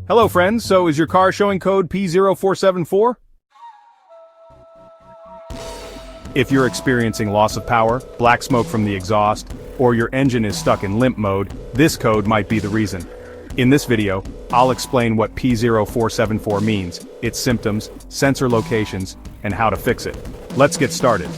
Hello friends, so is your car showing code P0474? If you're experiencing loss of power, black smoke from the exhaust, or your engine is stuck in limp mode, this code might be the reason. In this video, I'll explain what P0474 means, its symptoms, sensor locations, and how to fix it. Let's get started.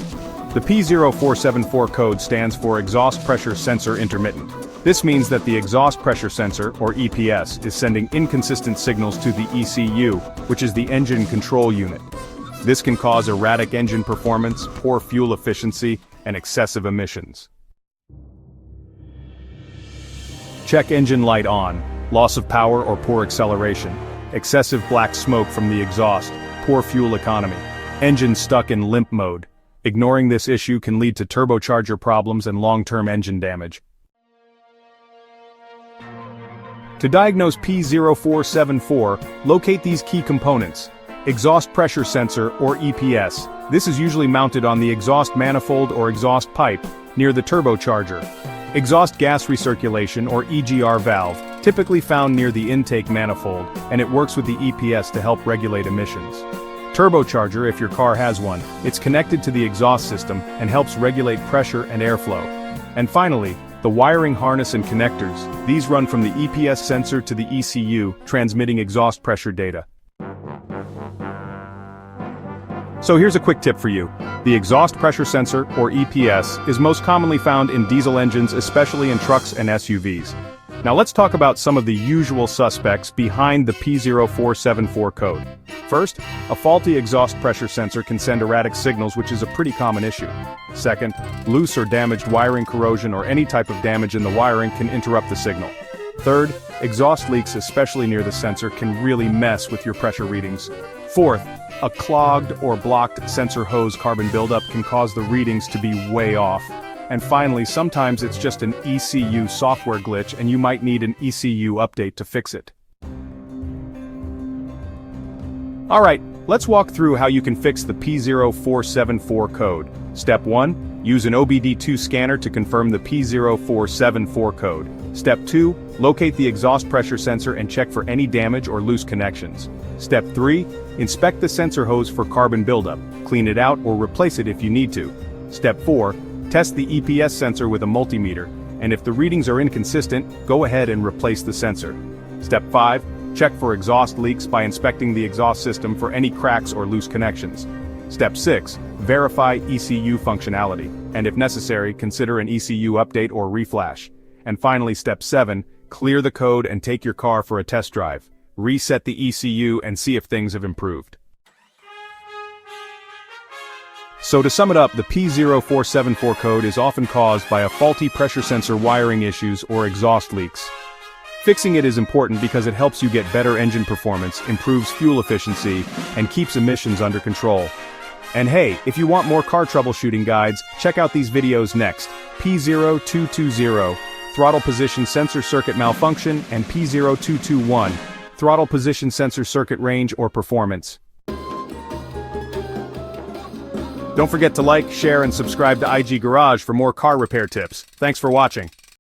The P0474 code stands for Exhaust Pressure Sensor Intermittent. This means that the exhaust pressure sensor, or EPS, is sending inconsistent signals to the ECU, which is the engine control unit. This can cause erratic engine performance, poor fuel efficiency, and excessive emissions. Check engine light on, loss of power or poor acceleration, excessive black smoke from the exhaust, poor fuel economy, engine stuck in limp mode. Ignoring this issue can lead to turbocharger problems and long-term engine damage. To diagnose P0474, locate these key components. Exhaust pressure sensor, or EPS. This is usually mounted on the exhaust manifold or exhaust pipe, near the turbocharger. Exhaust gas recirculation, or EGR valve, typically found near the intake manifold, and it works with the EPS to help regulate emissions. Turbocharger, if your car has one, it's connected to the exhaust system and helps regulate pressure and airflow. And finally, the wiring harness and connectors. These run from the EPS sensor to the ECU, transmitting exhaust pressure data. So here's a quick tip for you. The exhaust pressure sensor, or EPS, is most commonly found in diesel engines, especially in trucks and SUVs. Now let's talk about some of the usual suspects behind the P0474 code. First, a faulty exhaust pressure sensor can send erratic signals, which is a pretty common issue. Second, loose or damaged wiring corrosion or any type of damage in the wiring can interrupt the signal. Third, exhaust leaks, especially near the sensor, can really mess with your pressure readings. Fourth, a clogged or blocked sensor hose carbon buildup can cause the readings to be way off. And finally, sometimes it's just an ECU software glitch and you might need an ECU update to fix it. Alright, let's walk through how you can fix the P0474 code. Step 1. Use an OBD-II scanner to confirm the P0474 code. Step 2. Locate the exhaust pressure sensor and check for any damage or loose connections. Step 3. Inspect the sensor hose for carbon buildup. Clean it out or replace it if you need to. Step 4. Test the EPS sensor with a multimeter, and if the readings are inconsistent, go ahead and replace the sensor. Step 5. Check for exhaust leaks by inspecting the exhaust system for any cracks or loose connections. Step 6. Verify ECU functionality, and if necessary, consider an ECU update or reflash. And finally, Step 7. Clear the code and take your car for a test drive. Reset the ECU and see if things have improved. So to sum it up, the P0474 code is often caused by a faulty pressure sensor wiring issues or exhaust leaks. Fixing it is important because it helps you get better engine performance, improves fuel efficiency, and keeps emissions under control. And hey, if you want more car troubleshooting guides, check out these videos next. P0220, throttle position sensor circuit malfunction, and P0221, throttle position sensor circuit range or performance. Don't forget to like, share, and subscribe to IG Garage for more car repair tips. Thanks for watching.